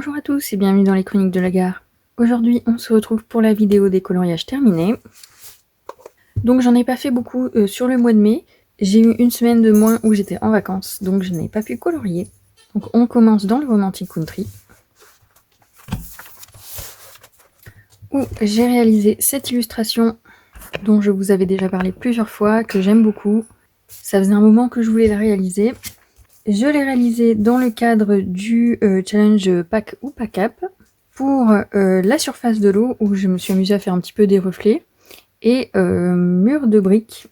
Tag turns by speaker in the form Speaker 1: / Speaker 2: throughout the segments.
Speaker 1: Bonjour à tous et bienvenue dans les chroniques de la gare. Aujourd'hui on se retrouve pour la vidéo des coloriages terminés. Donc j'en ai pas fait beaucoup sur le mois de mai. J'ai eu une semaine de moins où j'étais en vacances, donc je n'ai pas pu colorier. Donc on commence dans le Romantic Country, où j'ai réalisé cette illustration dont je vous avais déjà parlé plusieurs fois, que j'aime beaucoup. Ça faisait un moment que je voulais la réaliser. Je l'ai réalisée dans le cadre du challenge Pack ou Pack Up pour la surface de l'eau, où je me suis amusée à faire un petit peu des reflets, et mur de briques.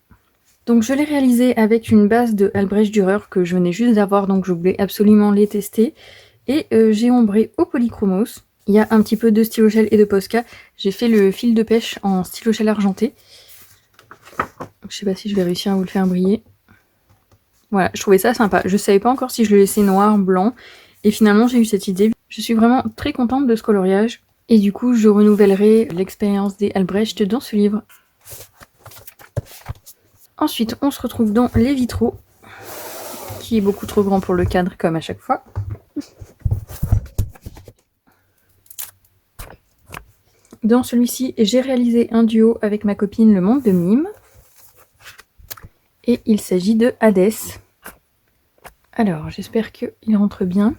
Speaker 1: Donc je l'ai réalisé avec une base de Albrecht Dürer que je venais juste d'avoir, donc je voulais absolument les tester. Et j'ai ombré au polychromos. Il y a un petit peu de stylo gel et de Posca. J'ai fait le fil de pêche en stylo gel argenté. Je sais pas si je vais réussir à vous le faire briller. Voilà, je trouvais ça sympa. Je savais pas encore si je le laissais noir, blanc. Et finalement, j'ai eu cette idée. Je suis vraiment très contente de ce coloriage. Et du coup, je renouvellerai l'expérience des Albrecht dans ce livre. Ensuite, on se retrouve dans les vitraux, qui est beaucoup trop grand pour le cadre, comme à chaque fois. Dans celui-ci, j'ai réalisé un duo avec ma copine Le Monde de Mime. Et il s'agit de Hades. Alors, j'espère qu'il rentre bien.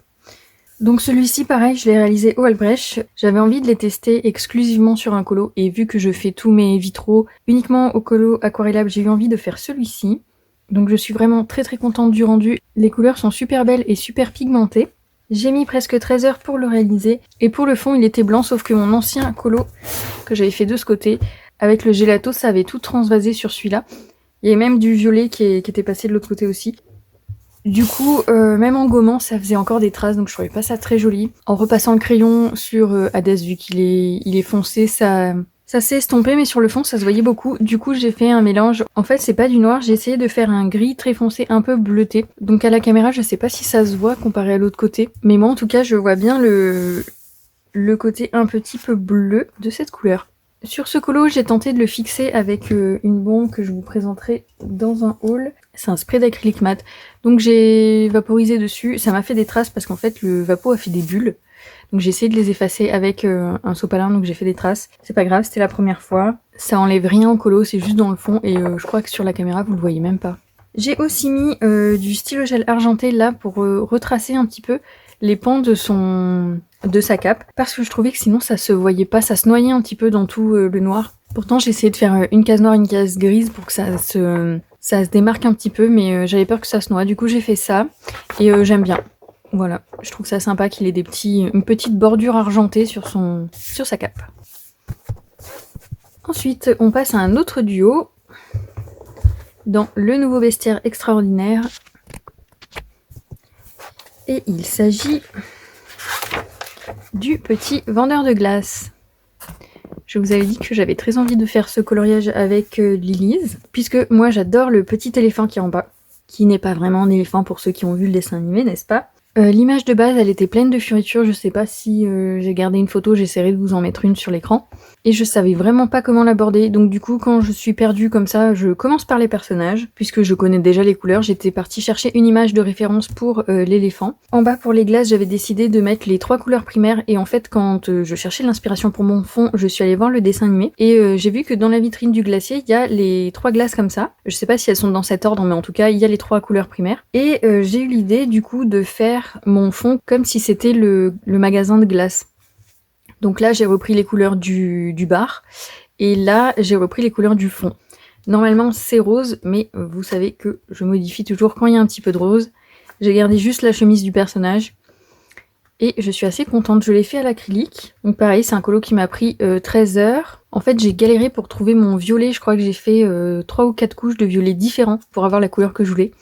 Speaker 1: Donc celui-ci, pareil, je l'ai réalisé au Albrecht. J'avais envie de les tester exclusivement sur un colo, et vu que je fais tous mes vitraux uniquement au colo aquarellable, j'ai eu envie de faire celui-ci. Donc je suis vraiment très contente du rendu. Les couleurs sont super belles et super pigmentées. J'ai mis presque 13 heures pour le réaliser, et pour le fond il était blanc, sauf que mon ancien colo que j'avais fait de ce côté, avec le gelato, ça avait tout transvasé sur celui-là. Il y avait même du violet qui était passé de l'autre côté aussi. Du coup, même en gommant, ça faisait encore des traces, donc je trouvais pas ça très joli. En repassant le crayon sur Hades, vu qu'il est foncé, ça s'est estompé, mais sur le fond, ça se voyait beaucoup. Du coup, j'ai fait un mélange. En fait, c'est pas du noir, j'ai essayé de faire un gris très foncé, un peu bleuté. Donc à la caméra, je sais pas si ça se voit comparé à l'autre côté. Mais moi, en tout cas, je vois bien le côté un petit peu bleu de cette couleur. Sur ce colo, j'ai tenté de le fixer avec une bombe que je vous présenterai dans un haul. C'est un spray d'acrylique mat. Donc j'ai vaporisé dessus. Ça m'a fait des traces parce qu'en fait le vapo a fait des bulles. Donc j'ai essayé de les effacer avec un sopalin, donc j'ai fait des traces. C'est pas grave, c'était la première fois. Ça enlève rien au colo, c'est juste dans le fond, et je crois que sur la caméra vous le voyez même pas. J'ai aussi mis du stylo gel argenté là pour retracer un petit peu les pans de sa cape, parce que je trouvais que sinon ça se voyait pas, ça se noyait un petit peu dans tout le noir. Pourtant j'ai essayé de faire une case noire, une case grise pour que ça se démarque un petit peu, mais j'avais peur que ça se noie. Du coup j'ai fait ça, et j'aime bien. Voilà, je trouve ça sympa qu'il ait une petite bordure argentée sur sa cape. Ensuite on passe à un autre duo dans le nouveau bestiaire extraordinaire. Et il s'agit du petit vendeur de glace. Je vous avais dit que j'avais très envie de faire ce coloriage avec Lilise, puisque moi j'adore le petit éléphant qui est en bas, qui n'est pas vraiment un éléphant pour ceux qui ont vu le dessin animé, n'est-ce pas? L'image de base, elle était pleine de fioritures, je sais pas si j'ai gardé une photo, j'essaierai de vous en mettre une sur l'écran. Et je savais vraiment pas comment l'aborder, donc du coup quand je suis perdue comme ça, je commence par les personnages, puisque je connais déjà les couleurs. J'étais partie chercher une image de référence pour l'éléphant. En bas pour les glaces, j'avais décidé de mettre les 3 couleurs primaires, et en fait quand je cherchais l'inspiration pour mon fond, je suis allée voir le dessin animé, et j'ai vu que dans la vitrine du glacier, il y a les 3 glaces comme ça. Je sais pas si elles sont dans cet ordre, mais en tout cas il y a les 3 couleurs primaires. Et j'ai eu l'idée du coup de faire mon fond comme si c'était le magasin de glace. Donc là, j'ai repris les couleurs du bar, et là, j'ai repris les couleurs du fond. Normalement, c'est rose, mais vous savez que je modifie toujours quand il y a un petit peu de rose. J'ai gardé juste la chemise du personnage, et je suis assez contente. Je l'ai fait à l'acrylique. Donc pareil, c'est un colo qui m'a pris 13 heures. En fait, j'ai galéré pour trouver mon violet. Je crois que j'ai fait 3 ou 4 couches de violet différents pour avoir la couleur que je voulais.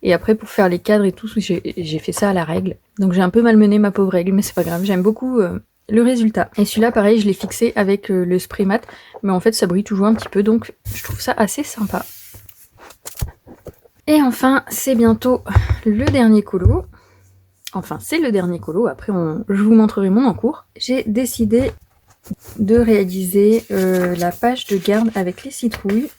Speaker 1: Et après, pour faire les cadres et tout, j'ai fait ça à la règle. Donc j'ai un peu malmené ma pauvre règle, mais c'est pas grave. J'aime beaucoup le résultat. Et celui-là, pareil, je l'ai fixé avec le spray mat, mais en fait, ça brille toujours un petit peu, donc je trouve ça assez sympa. Et enfin, c'est bientôt le dernier colo. Enfin, c'est le dernier colo. Après, je vous montrerai mon encours. J'ai décidé de réaliser la page de garde avec les citrouilles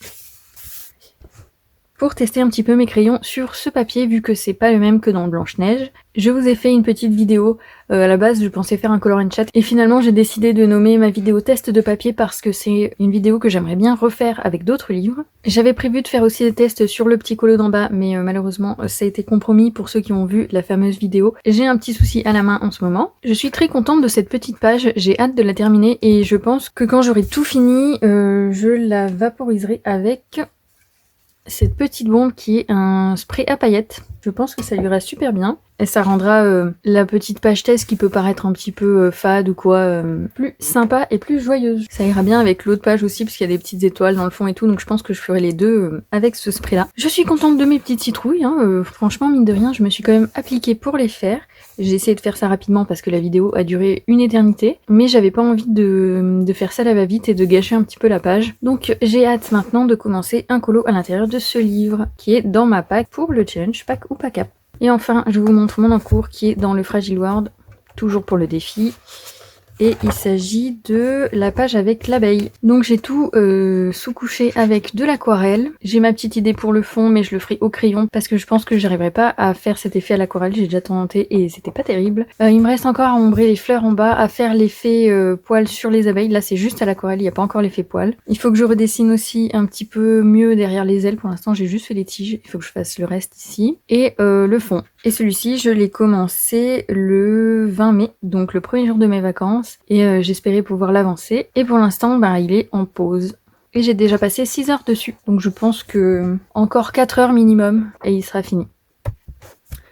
Speaker 1: pour tester un petit peu mes crayons sur ce papier vu que c'est pas le même que dans Blanche-Neige. Je vous ai fait une petite vidéo, à la base je pensais faire un color and chat et finalement j'ai décidé de nommer ma vidéo test de papier parce que c'est une vidéo que j'aimerais bien refaire avec d'autres livres. J'avais prévu de faire aussi des tests sur le petit colo d'en bas mais malheureusement ça a été compromis pour ceux qui ont vu la fameuse vidéo. J'ai un petit souci à la main en ce moment. Je suis très contente de cette petite page, j'ai hâte de la terminer et je pense que quand j'aurai tout fini, je la vaporiserai avec cette petite bombe qui est un spray à paillettes. Je pense que ça lui ira super bien. Et ça rendra la petite page test qui peut paraître un petit peu fade ou quoi, plus sympa et plus joyeuse. Ça ira bien avec l'autre page aussi parce qu'il y a des petites étoiles dans le fond et tout, donc je pense que je ferai les deux avec ce spray là. Je suis contente de mes petites citrouilles, hein, franchement mine de rien je me suis quand même appliquée pour les faire. J'ai essayé de faire ça rapidement parce que la vidéo a duré une éternité, mais j'avais pas envie de faire ça à la va-vite et de gâcher un petit peu la page. Donc j'ai hâte maintenant de commencer un colo à l'intérieur de ce livre qui est dans ma pack pour le challenge pack ou pack up. Et enfin, je vous montre mon encours qui est dans le Fragile World, toujours pour le défi. Et il s'agit de la page avec l'abeille. Donc j'ai tout sous-couché avec de l'aquarelle. J'ai ma petite idée pour le fond, mais je le ferai au crayon parce que je pense que j'arriverai pas à faire cet effet à l'aquarelle. J'ai déjà tenté et c'était pas terrible. Il me reste encore à ombrer les fleurs en bas, à faire l'effet poil sur les abeilles. Là c'est juste à l'aquarelle, il n'y a pas encore l'effet poil. Il faut que je redessine aussi un petit peu mieux derrière les ailes. Pour l'instant j'ai juste fait les tiges, il faut que je fasse le reste ici. Et le fond. Et celui-ci, je l'ai commencé le 20 mai, donc le premier jour de mes vacances, et j'espérais pouvoir l'avancer. Et pour l'instant, bah, il est en pause. Et j'ai déjà passé 6 heures dessus, donc je pense que encore 4 heures minimum, et il sera fini.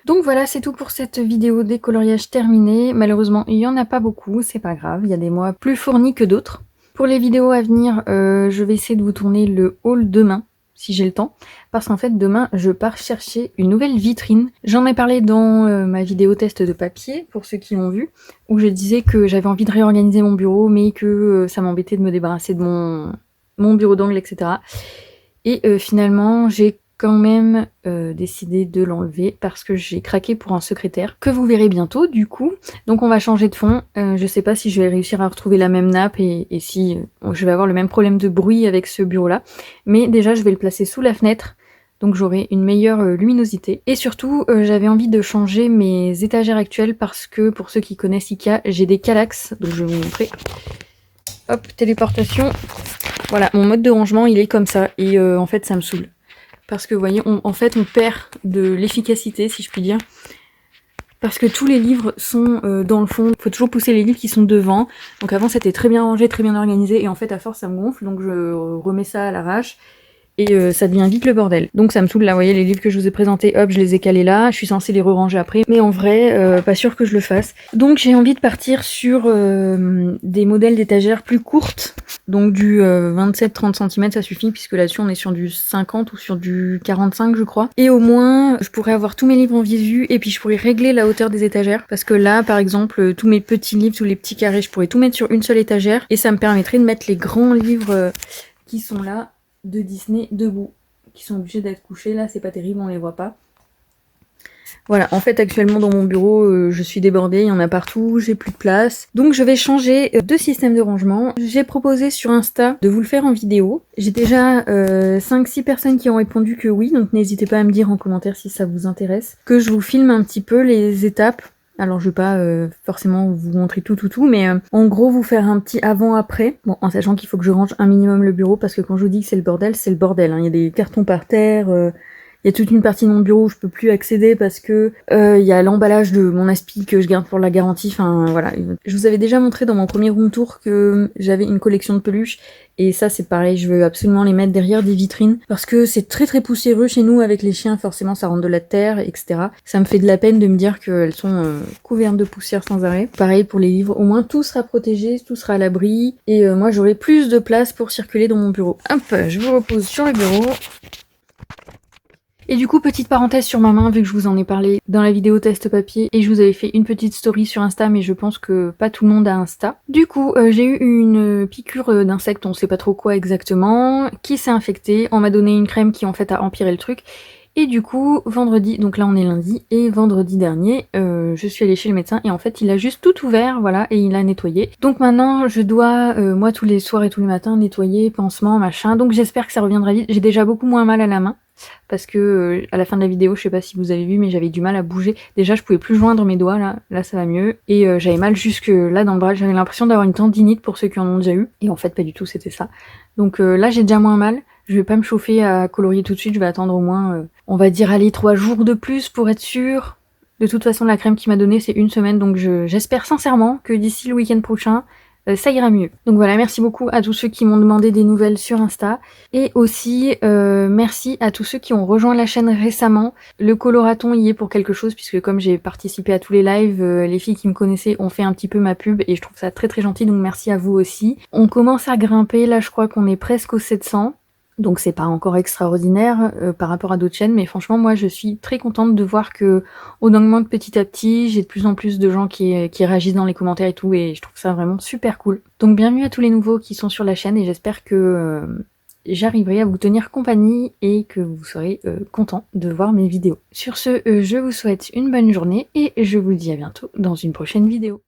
Speaker 1: Donc voilà, c'est tout pour cette vidéo décoloriage terminée. Malheureusement, il n'y en a pas beaucoup, c'est pas grave, il y a des mois plus fournis que d'autres. Pour les vidéos à venir, je vais essayer de vous tourner le haul demain, si j'ai le temps, parce qu'en fait demain je pars chercher une nouvelle vitrine. J'en ai parlé dans ma vidéo test de papier, pour ceux qui l'ont vu, où je disais que j'avais envie de réorganiser mon bureau, mais que ça m'embêtait de me débarrasser de mon bureau d'angle, etc. Et finalement j'ai quand même décidé de l'enlever parce que j'ai craqué pour un secrétaire que vous verrez bientôt du coup. Donc on va changer de fond. Je sais pas si je vais réussir à retrouver la même nappe et si je vais avoir le même problème de bruit avec ce bureau là. Mais déjà je vais le placer sous la fenêtre. Donc j'aurai une meilleure luminosité. Et surtout, j'avais envie de changer mes étagères actuelles parce que pour ceux qui connaissent Ikea, j'ai des Kallax. Donc je vais vous montrer. Hop, téléportation. Voilà, mon mode de rangement il est comme ça et en fait ça me saoule. Parce que vous voyez, en fait on perd de l'efficacité si je puis dire. Parce que tous les livres sont dans le fond, il faut toujours pousser les livres qui sont devant. Donc avant c'était très bien rangé, très bien organisé et en fait à force ça me gonfle donc je remets ça à l'arrache. Et ça devient vite le bordel. Donc ça me saoule là, vous voyez les livres que je vous ai présentés, hop, je les ai calés là, je suis censée les re-ranger après, mais en vrai, pas sûr que je le fasse. Donc j'ai envie de partir sur des modèles d'étagères plus courtes, donc du 27-30 cm ça suffit, puisque là-dessus on est sur du 50 ou sur du 45 je crois. Et au moins, je pourrais avoir tous mes livres en visu, et puis je pourrais régler la hauteur des étagères, parce que là par exemple, tous mes petits livres, tous les petits carrés, je pourrais tout mettre sur une seule étagère, et ça me permettrait de mettre les grands livres qui sont là, de Disney debout, qui sont obligés d'être couchés. Là c'est pas terrible, on les voit pas. Voilà, en fait actuellement dans mon bureau je suis débordée, il y en a partout, j'ai plus de place. Donc je vais changer de système de rangement. J'ai proposé sur Insta de vous le faire en vidéo. J'ai déjà 5-6 personnes qui ont répondu que oui, donc n'hésitez pas à me dire en commentaire si ça vous intéresse. Que je vous filme un petit peu les étapes. Alors je vais pas forcément vous montrer tout, mais en gros vous faire un petit avant-après. Bon, en sachant qu'il faut que je range un minimum le bureau, parce que quand je vous dis que c'est le bordel, c'est le bordel. Hein. Il y a des cartons par terre, il y a toute une partie de mon bureau où je peux plus accéder parce que il y a l'emballage de mon aspi que je garde pour la garantie. Enfin voilà. Je vous avais déjà montré dans mon premier room tour que j'avais une collection de peluches. Et ça c'est pareil, je veux absolument les mettre derrière des vitrines parce que c'est très poussiéreux chez nous avec les chiens, forcément ça rentre de la terre, etc. Ça me fait de la peine de me dire qu'elles sont couvertes de poussière sans arrêt. Pareil pour les livres, au moins tout sera protégé, tout sera à l'abri et moi j'aurai plus de place pour circuler dans mon bureau. Hop, je vous repose sur le bureau. Et du coup, petite parenthèse sur ma main, vu que je vous en ai parlé dans la vidéo test papier, et je vous avais fait une petite story sur Insta, mais je pense que pas tout le monde a Insta. Du coup, j'ai eu une piqûre d'insecte, on sait pas trop quoi exactement, qui s'est infectée. On m'a donné une crème qui en fait a empiré le truc. Et du coup, vendredi, donc là on est lundi, et vendredi dernier, je suis allée chez le médecin, et en fait il a juste tout ouvert, voilà, et il a nettoyé. Donc maintenant, je dois, moi tous les soirs et tous les matins, nettoyer, pansement, machin, donc j'espère que ça reviendra vite. J'ai déjà beaucoup moins mal à la main. parce que à la fin de la vidéo, je sais pas si vous avez vu, mais j'avais du mal à bouger. Déjà, je pouvais plus joindre mes doigts, là ça va mieux. Et j'avais mal jusque là dans le bras, j'avais l'impression d'avoir une tendinite pour ceux qui en ont déjà eu. Et en fait, pas du tout, c'était ça. Donc là, j'ai déjà moins mal. Je vais pas me chauffer à colorier tout de suite, je vais attendre au moins, on va dire, allez, 3 jours de plus pour être sûre. De toute façon, la crème qu'il m'a donnée, c'est 1 semaine, donc j'espère sincèrement que d'ici le week-end prochain, ça ira mieux. Donc voilà, merci beaucoup à tous ceux qui m'ont demandé des nouvelles sur Insta. Et aussi, merci à tous ceux qui ont rejoint la chaîne récemment. Le coloraton y est pour quelque chose, puisque comme j'ai participé à tous les lives, les filles qui me connaissaient ont fait un petit peu ma pub, et je trouve ça très très gentil, donc merci à vous aussi. On commence à grimper, là je crois qu'on est presque aux 700. Donc c'est pas encore extraordinaire par rapport à d'autres chaînes, mais franchement moi je suis très contente de voir que on augmente petit à petit, j'ai de plus en plus de gens qui réagissent dans les commentaires et tout, et je trouve ça vraiment super cool. Donc bienvenue à tous les nouveaux qui sont sur la chaîne, et j'espère que j'arriverai à vous tenir compagnie et que vous serez contents de voir mes vidéos. Sur ce, je vous souhaite une bonne journée et je vous dis à bientôt dans une prochaine vidéo.